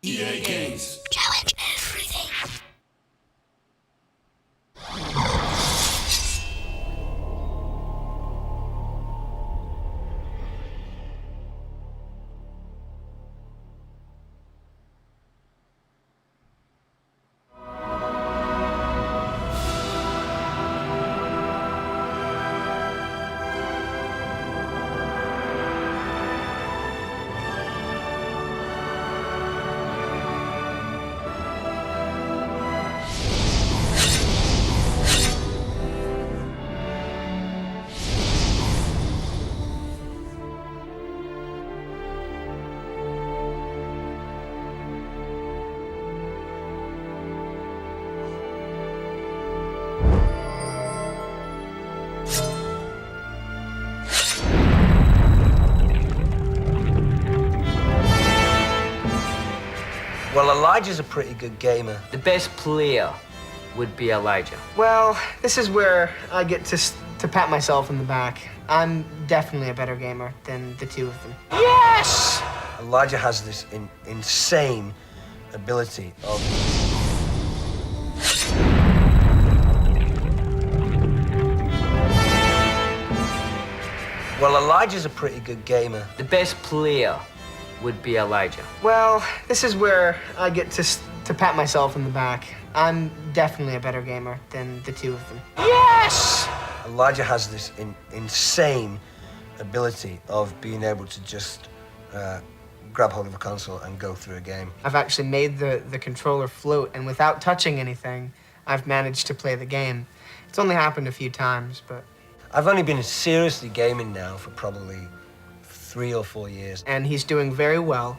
EA Games. Challenge everything. Well, Elijah's a pretty good gamer. The best player would be Elijah. Well, this is where I get to pat myself in the back. I'm definitely a better gamer than the two of them. Yes! Elijah has this insane ability of... Well, Elijah's a pretty good gamer. The best player would be Elijah. Well, this is where I get to pat myself in the back. I'm definitely a better gamer than the two of them. Yes! Elijah has this insane ability of being able to just grab hold of a console and go through a game. I've actually made the controller float, and without touching anything, I've managed to play the game. It's only happened a few times, but... I've only been seriously gaming now for probably 3 or 4 years. And he's doing very well,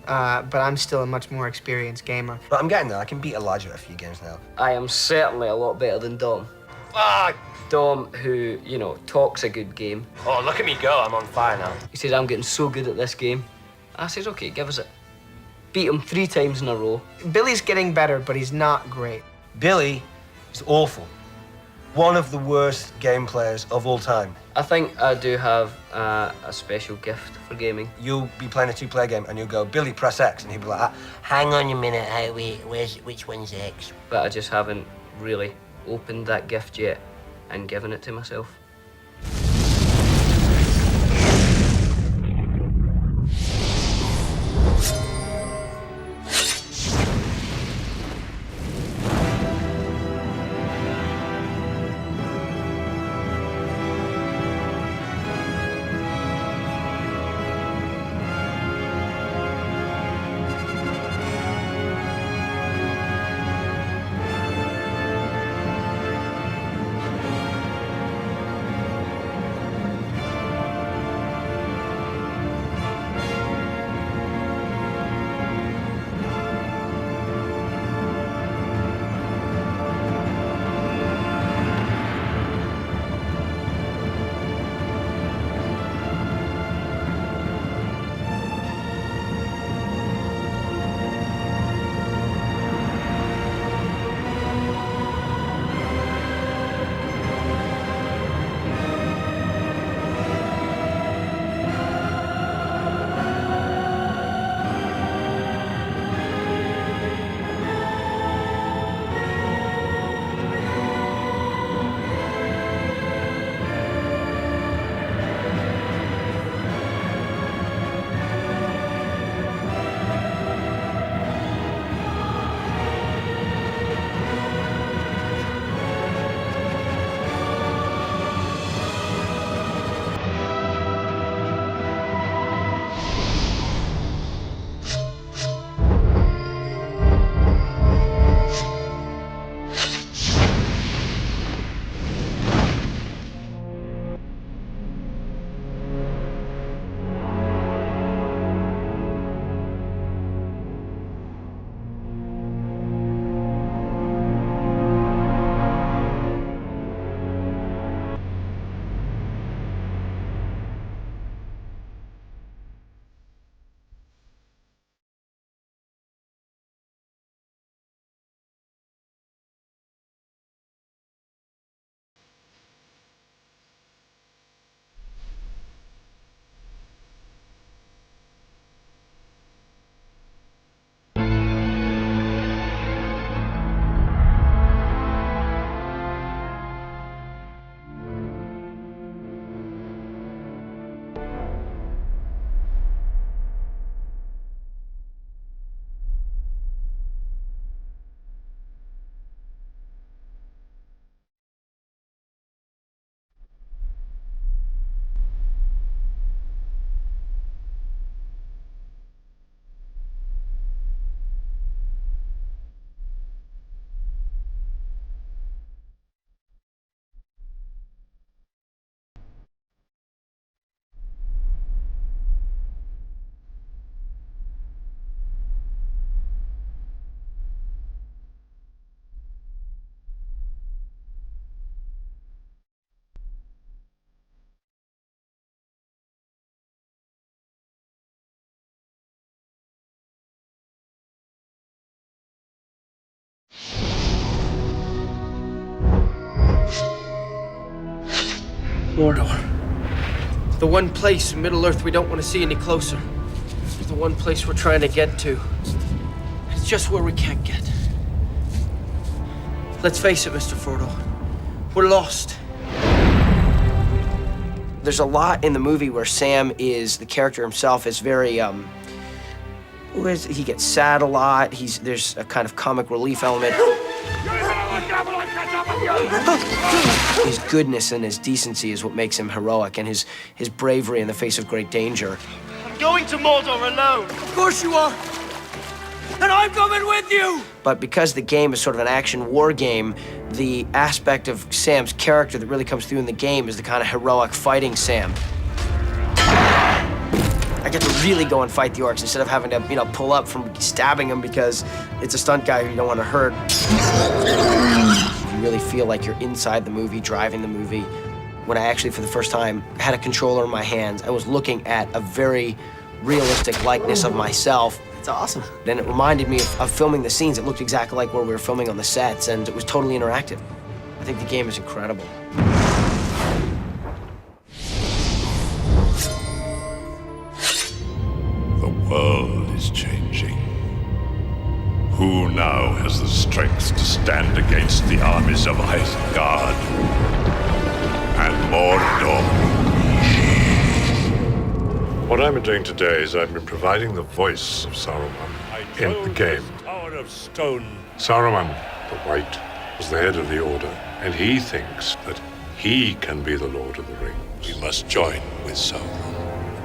but I'm still a much more experienced gamer. But I'm getting there. I can beat Elijah at a few games now. I am certainly a lot better than Dom. Fuck! Dom, who, you know, talks a good game. Oh, look at me go. I'm on fire now. He says, I'm getting so good at this game. I says, okay, give us it. Beat him 3 times in a row. Billy's getting better, but he's not great. Billy is awful. One of the worst game players of all time. I think I do have a special gift for gaming. You'll be playing a 2-player game and you'll go, Billy, press X, and he'll be like, hang on a minute, hey, wait, which one's X? But I just haven't really opened that gift yet and given it to myself. Mordor. The one place in Middle-earth we don't want to see any closer. The one place we're trying to get to. It's just where we can't get. Let's face it, Mr. Frodo. We're lost. There's a lot in the movie where Sam is, the character himself is very, he gets sad a lot. There's a kind of comic relief element. His goodness and his decency is what makes him heroic, and his bravery in the face of great danger. I'm going to Mordor alone. Of course you are. And I'm coming with you. But because the game is sort of an action war game, the aspect of Sam's character that really comes through in the game is the kind of heroic fighting Sam. I get to really go and fight the orcs instead of having to, pull up from stabbing them because it's a stunt guy who you don't want to hurt. You really feel like you're inside the movie, driving the movie. When I actually, for the first time, had a controller in my hands, I was looking at a very realistic likeness of myself. It's awesome. Then it reminded me of filming the scenes. It looked exactly like where we were filming on the sets, and it was totally interactive. I think the game is incredible. The world is changing. Who now has the strength to stand against the armies of Isengard and Mordor? What I've been doing today is I've been providing the voice of Saruman in the game. Tower of Stone. Saruman, the White, was the head of the Order, and he thinks that he can be the Lord of the Rings. We must join with Sauron.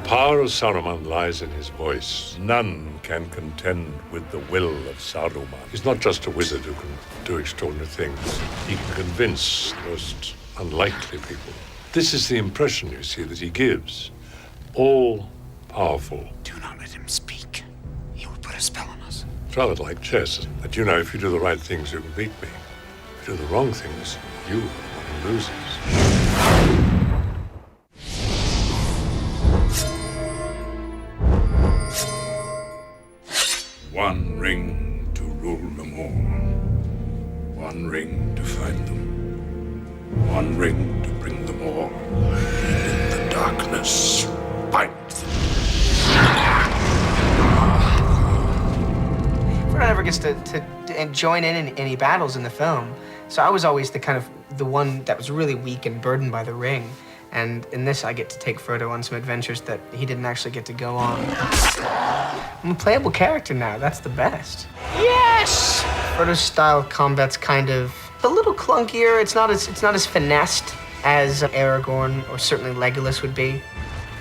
The power of Saruman lies in his voice. None can contend with the will of Saruman. He's not just a wizard who can do extraordinary things. He can convince the most unlikely people. This is the impression, you see, that he gives. All powerful. Do not let him speak. He will put a spell on us. It's rather like chess, that if you do the right things, you can beat me. If you do the wrong things, you are the losers. One ring to rule them all. One ring to find them. One ring to bring them all. And in the darkness, fight them. Frodo never gets to join in any battles in the film, so I was always the one that was really weak and burdened by the ring. And in this, I get to take Frodo on some adventures that he didn't actually get to go on. I'm a playable character now. That's the best. Yes! Frodo's style of combat's kind of a little clunkier. It's not as finessed as Aragorn or certainly Legolas would be.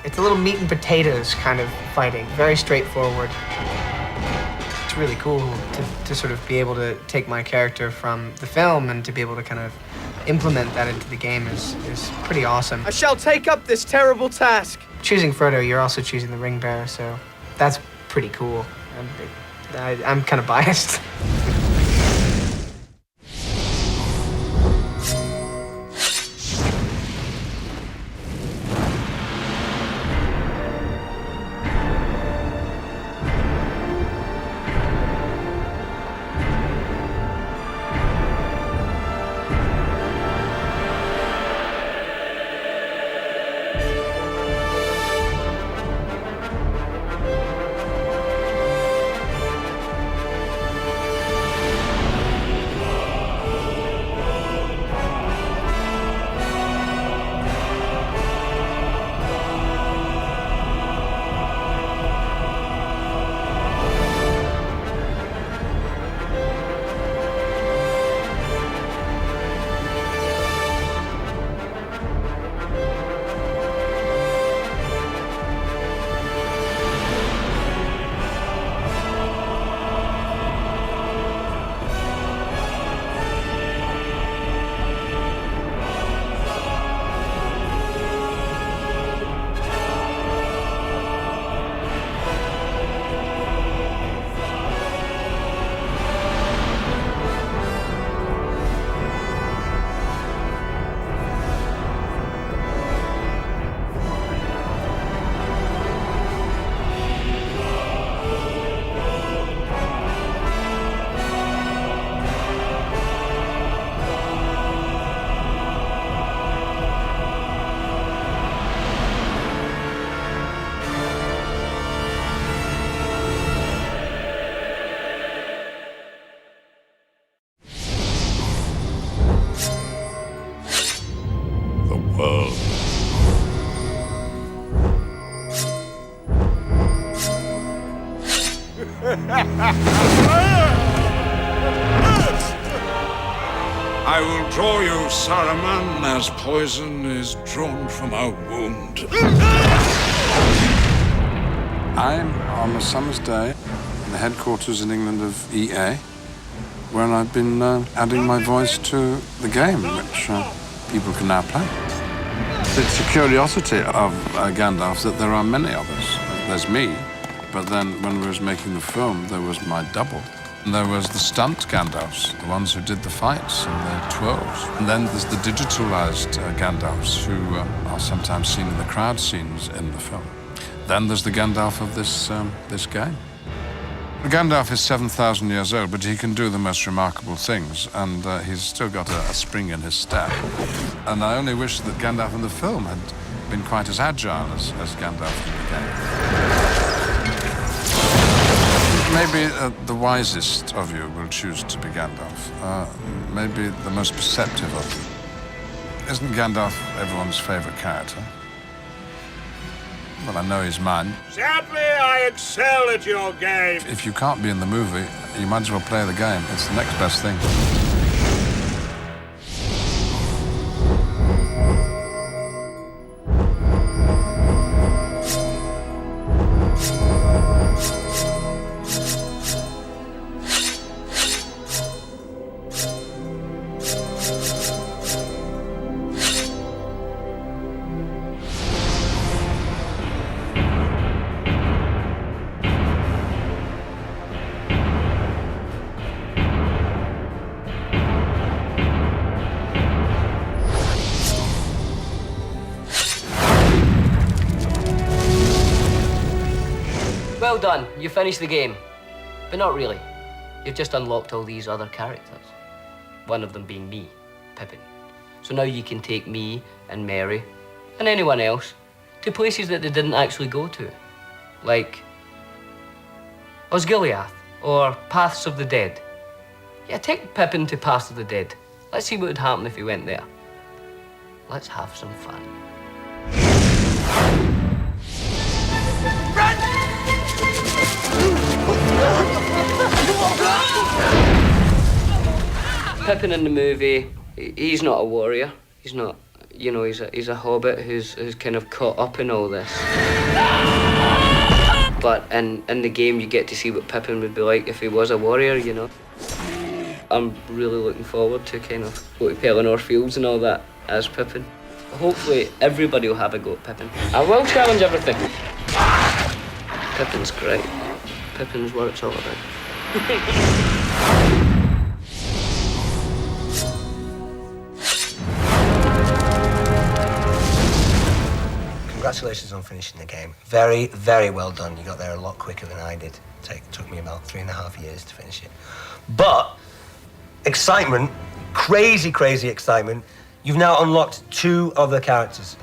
It's a little meat and potatoes kind of fighting. Very straightforward. It's really cool to sort of be able to take my character from the film and to be able to kind of implement that into the game is pretty awesome. I shall take up this terrible task. Choosing Frodo, you're also choosing the ring bearer, so that's pretty cool. I'm kind of biased. I will draw you, Saruman, as poison is drawn from a wound. I'm on a summer's day in the headquarters in England of EA, where I've been adding my voice to the game, which people can now play. It's a curiosity of Gandalf that there are many of us. There's me, but then when we was making the film, there was my double. And there was the stunt Gandalfs, the ones who did the fights and the twirls. And then there's the digitalized Gandalfs who are sometimes seen in the crowd scenes in the film. Then there's the Gandalf of this game. Gandalf is 7,000 years old, but he can do the most remarkable things, and he's still got a spring in his step. And I only wish that Gandalf in the film had been quite as agile as Gandalf in the game. Maybe the wisest of you will choose to be Gandalf. Maybe the most perceptive of you. Isn't Gandalf everyone's favorite character? Well, I know he's mine. Sadly, I excel at your game. If you can't be in the movie, you might as well play the game. It's the next best thing. Well done, you finished the game. But not really. You've just unlocked all these other characters. One of them being me, Pippin. So now you can take me and Mary and anyone else to places that they didn't actually go to. Like Osgiliath or Paths of the Dead. Yeah, take Pippin to Paths of the Dead. Let's see what would happen if he went there. Let's have some fun. Pippin in the movie, he's not a warrior. He's not, you know, he's a hobbit who's kind of caught up in all this. But in the game, you get to see what Pippin would be like if he was a warrior, you know. I'm really looking forward to kind of go to Pelennor Fields and all that as Pippin. Hopefully, everybody will have a go at Pippin. I will challenge everything. Pippin's great. Pippin's what it's all about. Congratulations on finishing the game. Very, very well done. You got there a lot quicker than I did. It took me about 3.5 years to finish it. But excitement, crazy, crazy excitement. You've now unlocked 2 other characters.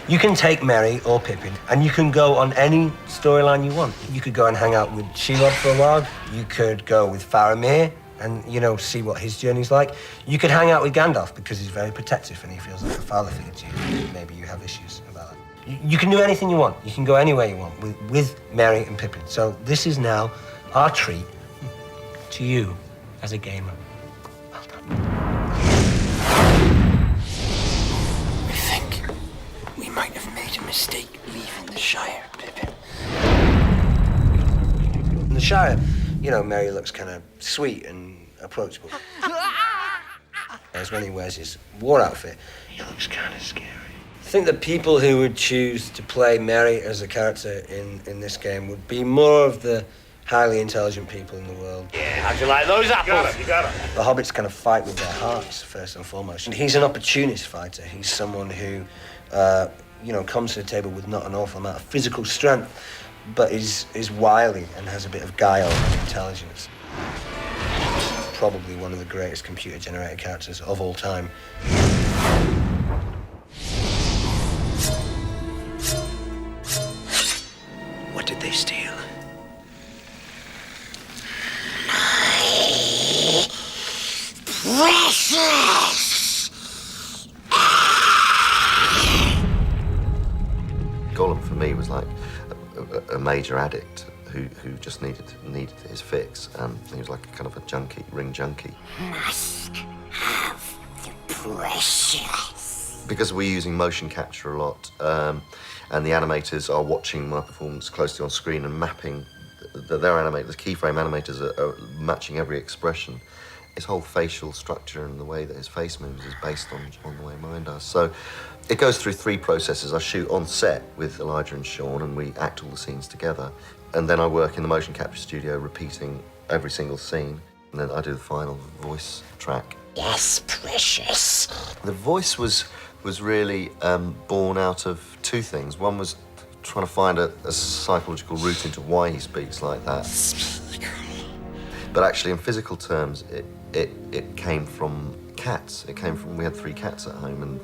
You can take Merry or Pippin, and you can go on any storyline you want. You could go and hang out with Shelob for a while. You could go with Faramir and, you know, see what his journey's like. You could hang out with Gandalf because he's very protective and he feels like a father figure to you. Maybe you have issues about that. You can do anything you want. You can go anywhere you want with Merry and Pippin. So this is now our treat to you as a gamer. Well done. I think we might have made a mistake leaving the Shire, Pippin. In the Shire, you know, Merry looks kind of sweet and approachable. Whereas when he wears his war outfit, he looks kind of scary. I think the people who would choose to play Merry as a character in this game would be more of the highly intelligent people in the world. Yeah, how'd you like those apples? You got it. The hobbits kind of fight with their hearts, first and foremost. And he's an opportunist fighter. He's someone who, you know, comes to the table with not an awful amount of physical strength, but is wily and has a bit of guile and intelligence. Probably one of the greatest computer-generated characters of all time. What did they steal? Precious! Gollum for me was like a major addict who just needed his fix, and he was like kind of a junkie, ring junkie. Must have the precious. Because we're using motion capture a lot, and the animators are watching my performance closely on screen and mapping. The keyframe animators are matching every expression. His whole facial structure and the way that his face moves is based on the way mine does. So it goes through 3 processes. I shoot on set with Elijah and Sean, and we act all the scenes together. And then I work in the motion capture studio, repeating every single scene. And then I do the final voice track. Yes, precious. The voice was really born out of 2 things. One was trying to find a psychological route into why he speaks like that. But actually, in physical terms, it came from cats. We had 3 cats at home, and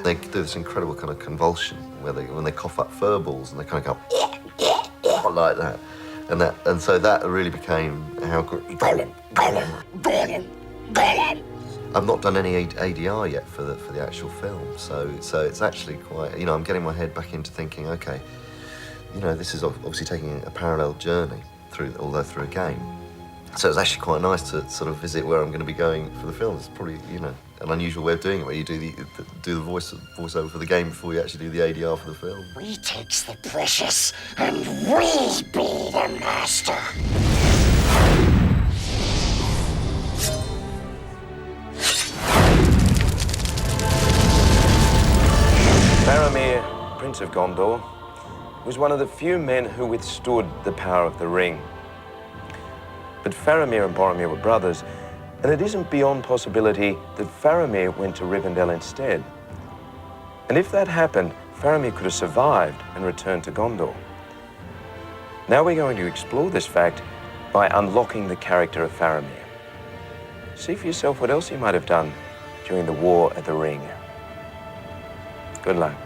they do this incredible kind of convulsion where when they cough up fur balls, and they kind of go like that. And so that really became how. I've not done any ADR yet for the actual film, so it's actually quite. I'm getting my head back into thinking, okay, this is obviously taking a parallel journey through a game. So it's actually quite nice to sort of visit where I'm going to be going for the film. It's probably, an unusual way of doing it, where you do the voiceover for the game before you actually do the ADR for the film. We takes the precious, and we be the master. Faramir, Prince of Gondor, was one of the few men who withstood the power of the ring. But Faramir and Boromir were brothers, and it isn't beyond possibility that Faramir went to Rivendell instead. And if that happened, Faramir could have survived and returned to Gondor. Now we're going to explore this fact by unlocking the character of Faramir. See for yourself what else he might have done during the War of the Ring. Good luck.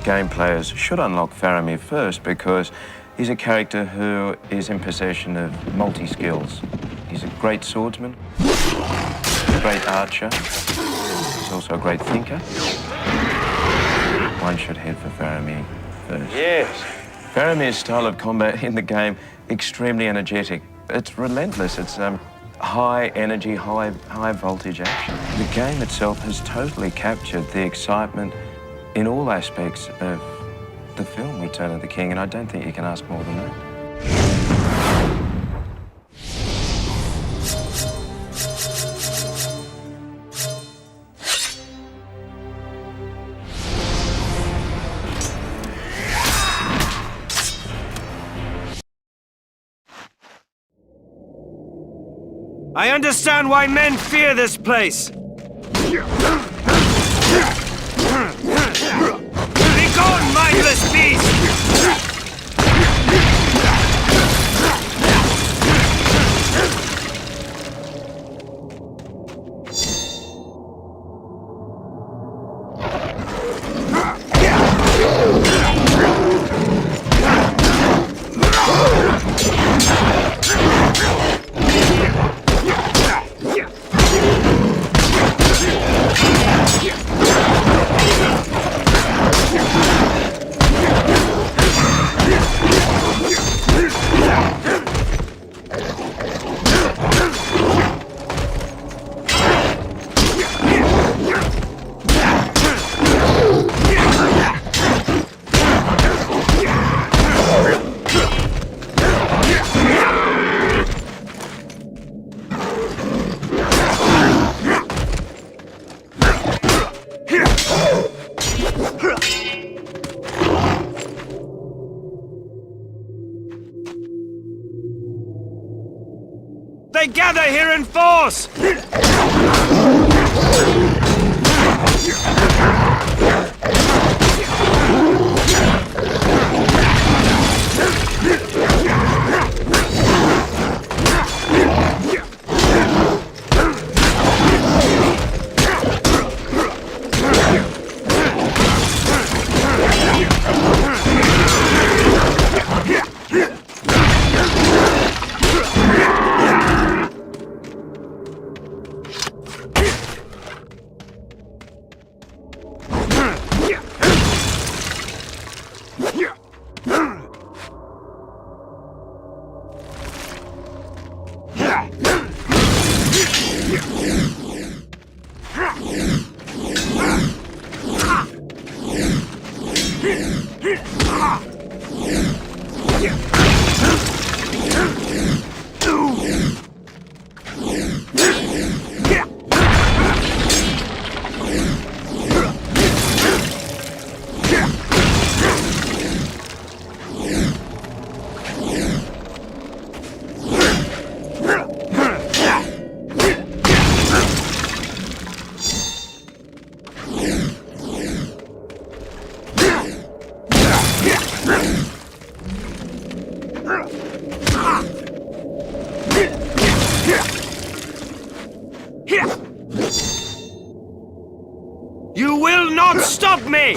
Game players should unlock Faramir first because he's a character who is in possession of multi-skills. He's a great swordsman, a great archer, he's also a great thinker. One should head for Faramir first. Yes. Faramir's style of combat in the game, extremely energetic. It's relentless. It's high energy, high voltage action. The game itself has totally captured the excitement in all aspects of the film Return of the King, and I don't think you can ask more than that. I understand why men fear this place. Begone, mindless beast! They gather here in force! You will not stop me!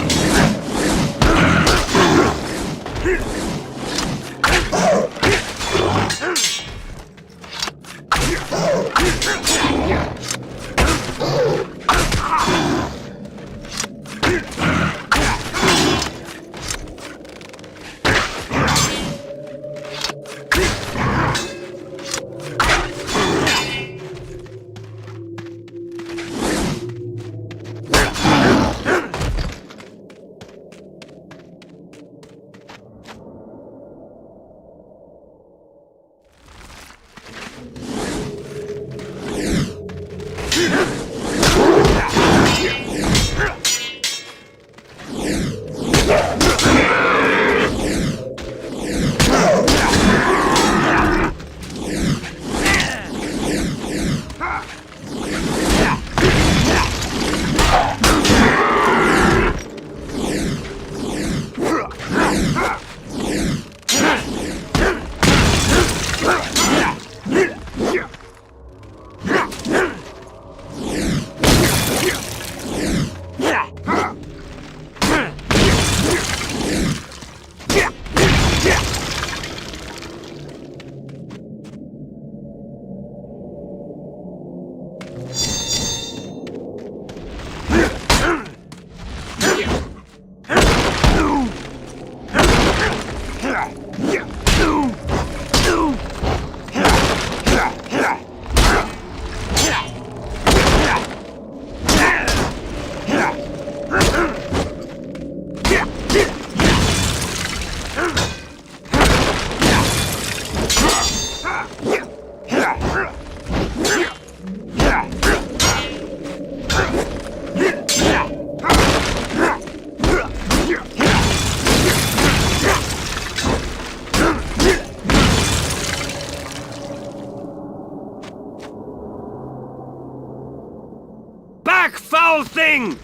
Back, foul thing!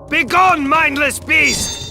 Begone, mindless beast!